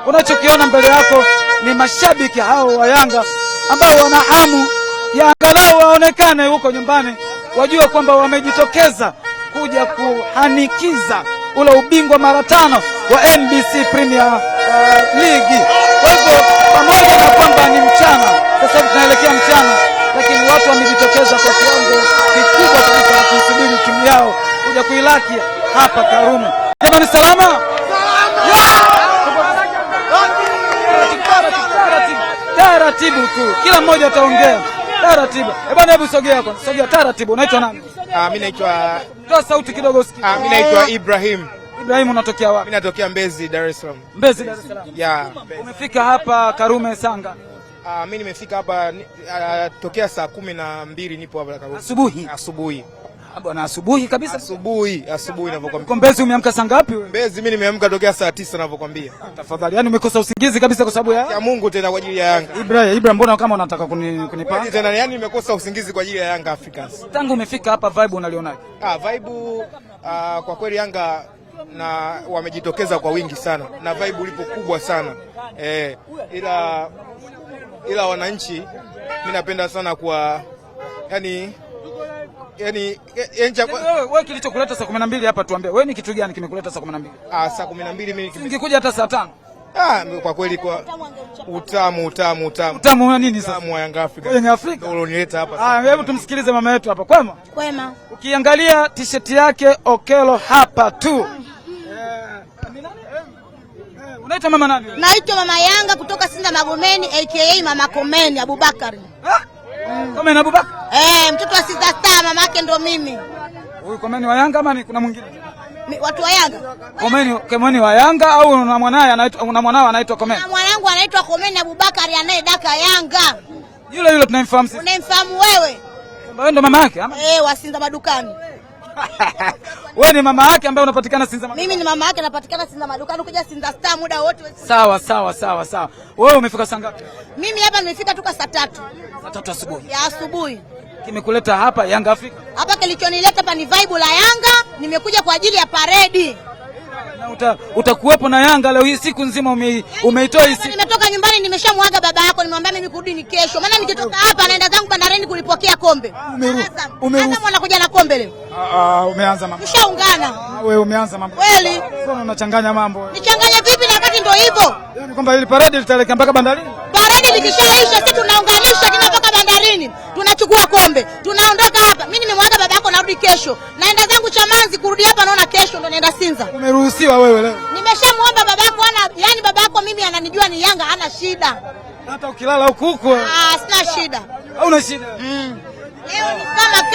Unachokiona mbele yako ni mashabiki hao wa Yanga ambao wana hamu ya angalau waonekane huko nyumbani, wajue kwamba wamejitokeza kuja kuhanikiza ule ubingwa mara 5 wa NBC Premier League. Kwa hivyo pamoja na kwamba ni mchana, sasa tunaelekea mchana, lakini watu wamejitokeza kwa kiwango kikubwa kabisa kusubiri timu yao kuja kuilaki hapa Karume. Jamani, salama? Taratibu tu, kila mmoja ataongea taratibu. Bwana, hebu sogea kwanza, sogea taratibu. Unaitwa nani? Mimi naitwa, toa sauti kidogo usikie. Mimi naitwa Ibrahim. Ibrahim, unatokea wapi? Mimi natokea Mbezi, Dar es Salaam. Mbezi, Dar es Salaam. Yeah. Umefika hapa Karume sanga? Mimi nimefika hapa tokea saa 12 nipo hapa Karume. Asubuhi. Bwana, asubuhi kabisa? Asubuhi ninavyokuambia. Kwa Mbezi umeamka saa ngapi wewe? Mbezi mimi nimeamka tokea saa 9 ninavyokuambia. Tafadhali, yani umekosa usingizi kabisa kwa sababu ya Mungu tena kwa ajili ya Yanga. Ibrahim, mbona kama unataka kunipanga? Tena yani nimekosa usingizi kwa ajili ya Yanga Africans. Tangu umefika hapa vibe unalionaje? Vibe kwa kweli Yanga na wamejitokeza kwa wingi sana na vibe lipo kubwa sana. Ila wananchi mimi napenda sana kwa yani wewe kilichokuleta saa 12 hapa tuambie. Wewe ni kitu gani kimekuleta saa 12? Saa 12 mimi ningekuja hata saa 5. Kwa kweli kwa utamu wa nini sasa? Utamu wa Yanga Afrika. Yanga Afrika ndio unileta hapa. Hebu tumsikilize mama yetu hapa. Kwema. Ukiangalia t-shirt yake Okelo hapa tu. Unaitwa mama nani? Naitwa mama Yanga kutoka Sinza Magomeni aka Mama Komeni Abubakari. Komeni Abubakari? Mtoto wa Sinza Star, mama yake ndo mimi. Huyu Komeni wa Yanga ama ni kuna mwingine? Watu wa Yanga. Komeni wa Yanga au una mwanao anaitwa Komeni? Na mwanangu anaitwa Komeni Abubakari anayedaka Yanga. Yule tunamfahamu sisi. Unamfahamu wewe? Wewe ndo mama yake ama? Wa Sinza madukani. Wewe ni mama yake ambaye unapatikana Sinza madukani? Mimi ni mama yake napatikana Sinza madukani, kuja Sinza Star muda wote. Sawa. Wewe umefika saa ngapi? Mimi hapa nimefika toka saa 3. Saa 3 asubuhi. Ya asubuhi. Kimekuleta hapa Yanga Afrika? Hapa kilichonileta hapa ni vibe la Yanga, nimekuja kwa ajili ya paredi. Na utakuwepo na Yanga leo hii siku nzima umeitoa hii siku? Nimetoka nyumbani nimeshamwaga baba yako, nimwambia mimi kurudi ni kesho. Maana nikitoka hapa naenda zangu bandarini kulipokea kombe. Sasa unakuja na kombe leo? Umeanza mambo. Tushaungana. Wewe umeanza mambo. Kweli? Sasa unachanganya mambo. Nichanganya vipi na wakati ndio hivyo? Yaani kwamba ile parade litaelekea mpaka bandarini? Parade likishaisha sisi tunaunganisha tunatoka bandarini. Tunachukua kombe. Tunaondoka hapa. Mimi nimemwaga baba yako narudi kesho. Naenda zangu Chamanzi kurudi hapa naona kesho ndo naenda Sinza. Umeruhusiwa wewe leo? Nimeshamuomba baba yako yani baba yako mimi ananijua ni Yanga, hana shida. Hata ukilala huko sina shida. Hauna shida? Leo ni kama